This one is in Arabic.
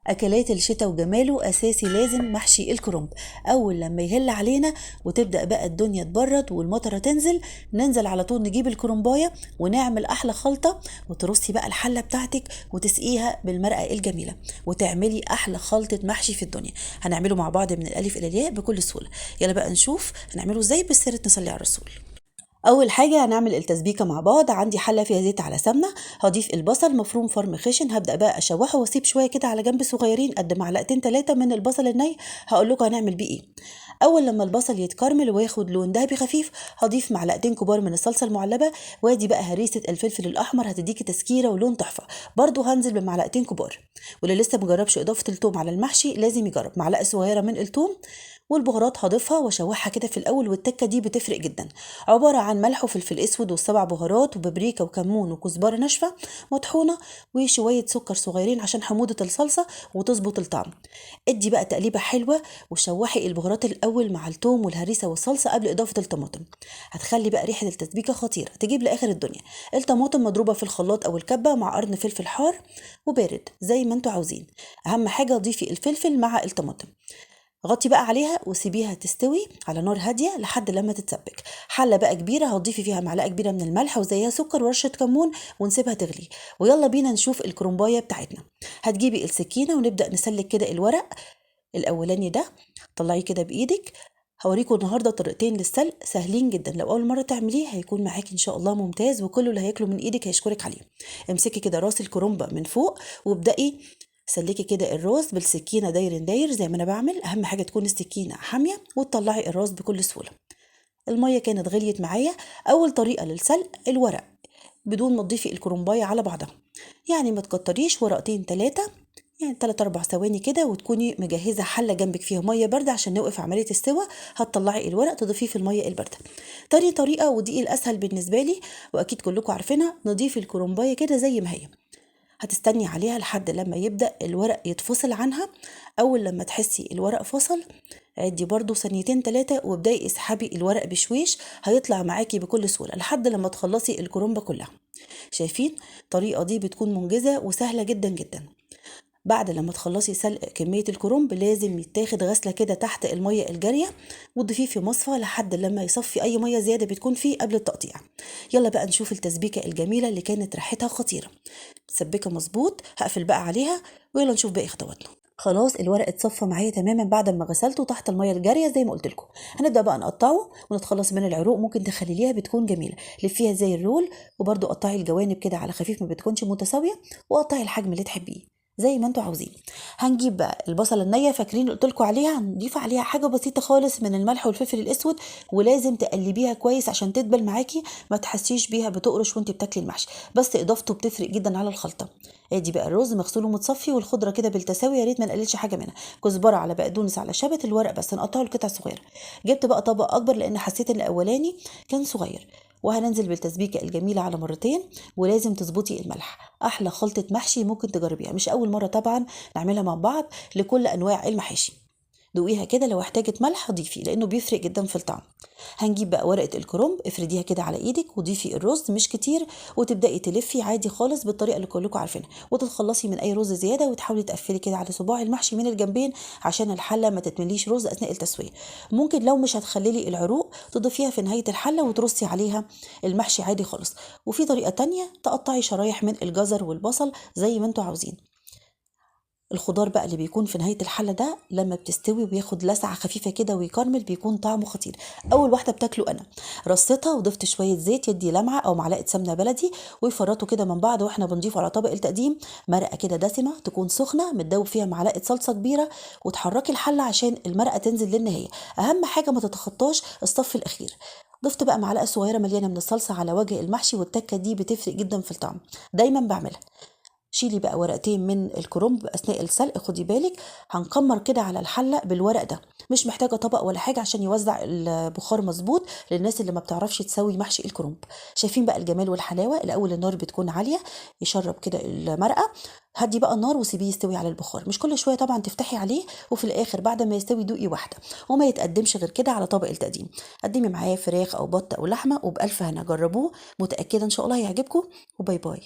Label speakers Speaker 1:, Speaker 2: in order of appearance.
Speaker 1: أكلات الشتاء وجماله أساسي لازم محشي الكرنب. أول لما يهل علينا وتبدأ بقى الدنيا تبرد والمطرة تنزل، ننزل على طول نجيب الكرنباية ونعمل أحلى خلطة، وترصي بقى الحلة بتاعتك وتسقيها بالمرقة الجميلة وتعملي أحلى خلطة محشي في الدنيا. هنعمله مع بعض من الألف إلى الياء بكل سهولة. يلا بقى نشوف هنعمله إزاي، بس يا ريت نصلي على الرسول. اول حاجه هنعمل التسبيكه مع بعض. عندي حله فيها زيت على سمنه، هضيف البصل مفروم فرم خشن، هبدا بقى اشوحه واسيب شويه كده على جنب صغيرين قد معلقتين 3 من البصل الني. هقول لكم هنعمل بيه ايه. اول لما البصل يتكرمل وياخد لون ذهبي خفيف، هضيف معلقتين كبار من الصلصه المعلبه، وادي بقى هريسه الفلفل الاحمر هتديكي تسكيره ولون تحفه. برضو هنزل بمعلقتين كبار، واللي لسه مجربش اضافه الثوم على المحشي لازم يجرب. معلقه صغيره من الثوم، والبهارات هضيفها واشوحها كده في الاول، والتكه دي بتفرق جدا. عباره عن ملح وفلفل اسود والسبع بهارات وبابريكا وكمون وكزبره ناشفه مطحونه وشويه سكر صغيرين عشان حموضه الصلصه وتظبط الطعم. ادي بقى تقليبه حلوه وشوحي البهارات الاول مع الثوم والهريسه والصلصه قبل اضافه الطماطم. هتخلي بقى ريحه التسبيكه خطيره تجيب لاخر الدنيا. الطماطم مضروبه في الخلاط او الكبه مع قرن فلفل حار وبارد زي ما انتوا عاوزين. اهم حاجه ضيفي الفلفل مع الطماطم. غطي بقى عليها وسيبيها تستوي على نار هاديه لحد لما تتسبك. حله بقى كبيره هتضيفي فيها معلقه كبيره من الملح وزيها سكر ورشه كمون ونسيبها تغلي. ويلا بينا نشوف الكرنبايه بتاعتنا. هتجيبي السكينه ونبدا نسلك كده الورق الاولاني ده. طلعيه كده بايدك. هوريكم النهارده طريقتين للسلق سهلين جدا، لو اول مره تعمليه هيكون معاكي ان شاء الله ممتاز، وكله اللي هياكله من ايدك هيشكرك عليه. امسكي كده راس الكرنبه من فوق وابدأي سلكي كده الراس بالسكينه داير داير زي ما انا بعمل. اهم حاجه تكون السكينه حاميه وتطلعي الراس بكل سهوله. الميه كانت غليت معايا. اول طريقه للسلق الورق بدون ما تضيفي الكرنبايه على بعضها، يعني ما تكتريش، ورقتين 3، يعني 3 4 ثواني كده، وتكوني مجهزه حله جنبك فيها ميه بارده عشان نوقف عمليه السوا. هتطلعي الورق تضيفيه في الميه البارده. تاني طريقه ودي الاسهل بالنسبه لي واكيد كلكم عارفينها، نضيف الكرنبايه كده زي ما هي. هتستني عليها لحد لما يبدأ الورق يتفصل عنها. أول لما تحسي الورق فصل، عدي برضو ثانيتين 3 وابدأي اسحبي الورق بشويش، هيطلع معاكي بكل سهولة لحد لما تخلصي الكرنبة كلها. شايفين؟ الطريقة دي بتكون منجزة وسهلة جدا جدا. بعد لما تخلصي سلق كمية الكرنب لازم يتاخد غسلة كده تحت المية الجارية، وتضيفيه في مصفى لحد لما يصفي أي مية زيادة بتكون فيه قبل التقطيع. يلا بقى نشوف التسبيكة الجميلة اللي كانت ريحتها خطيرة. متسبكة مظبوط. هقفل بقى عليها ويلا نشوف باقي خطواتنا. خلاص الورق اتصفى معايا تماما بعد ما غسلته تحت الميه الجاريه زي ما قلت لكم. هنبدا بقى نقطعه ونتخلص من العروق. ممكن تخليها بتكون جميله، لفيها زي الرول، وبرده قطعي الجوانب كده على خفيف ما بتكونش متساويه، وقطعي الحجم اللي تحبيه زي ما انتوا عاوزين. هنجيب بقى البصله النيه، فاكرين قلت لكم عليها، هنضيف عليها حاجه بسيطه خالص من الملح والفلفل الاسود، ولازم تقلبيها كويس عشان تدبل معاكي، ما تحسيش بيها بتقرش وانت بتاكلي المحشي، بس اضافته بتفرق جدا على الخلطه. ادي بقى الرز مغسول ومتصفي، والخضره كده بالتساوي، يا ريت ما نقللش حاجه منها، كزبره على بقدونس على شبت، الورق بس نقطعه لقطع صغيره. جبت بقى طبق اكبر لان حسيت ان الاولاني كان صغير. وهننزل بالتسبيكه الجميله على مرتين، ولازم تظبطي الملح. احلى خلطه محشي ممكن تجربيها، مش اول مره طبعا نعملها مع بعض، لكل انواع المحاشي. دوقيها كده، لو احتاجت ملح ضيفي لانه بيفرق جدا في الطعم. هنجيب بقى ورقه الكرنب، افرديها كده على ايدك وضيفي الرز مش كتير، وتبداي تلفي عادي خالص بالطريقه اللي كلكم عارفينها، وتتخلصي من اي رز زياده، وتحاولي تقفلي كده على صباع المحشي من الجنبين عشان الحله ما تتمليش رز اثناء التسويه. ممكن لو مش هتخللي العروق تضيفيها في نهايه الحله وترصي عليها المحشي عادي خالص. وفي طريقه تانية تقطعي شرايح من الجزر والبصل زي ما انتوا عاوزين. الخضار بقى اللي بيكون في نهاية الحلة ده لما بتستوي وياخد لسعة خفيفة كده ويكرمل بيكون طعمه خطير. أول واحدة بتاكله أنا، رصيتها وضفت شوية زيت يدي لمعة أو معلقة سمنة بلدي، ويفرطوا كده من بعض واحنا بنضيفه على طبق التقديم. مرقة كده دسمة تكون سخنة متدوب فيها معلقة صلصة كبيرة، وتحركي الحلة عشان المرقة تنزل للنهاية. أهم حاجة ما تتخطاش الصف الأخير. ضفت بقى معلقة صغيرة مليانة من الصلصة على وجه المحشي، والتكة دي بتفرق جدا في الطعم، دايما بعملها. شيلي بقى ورقتين من الكرنب اثناء السلق، خدي بالك هنكمر كده على الحله بالورق ده. مش محتاجه طبق ولا حاجه عشان يوزع البخار مظبوط للناس اللي ما بتعرفش تسوي محشي الكرنب. شايفين بقى الجمال والحلاوه. الاول النار بتكون عاليه يشرب كده المرقه. هدي بقى النار وسيبيه يستوي على البخار، مش كل شويه طبعا تفتحي عليه، وفي الاخر بعد ما يستوي دوقي واحده. وما يتقدمش غير كده على طبق التقديم. قدمي معاه فراخ او بط او لحمه وبالف هنا، جربوه متاكده ان شاء الله هيعجبكم. وباي باي.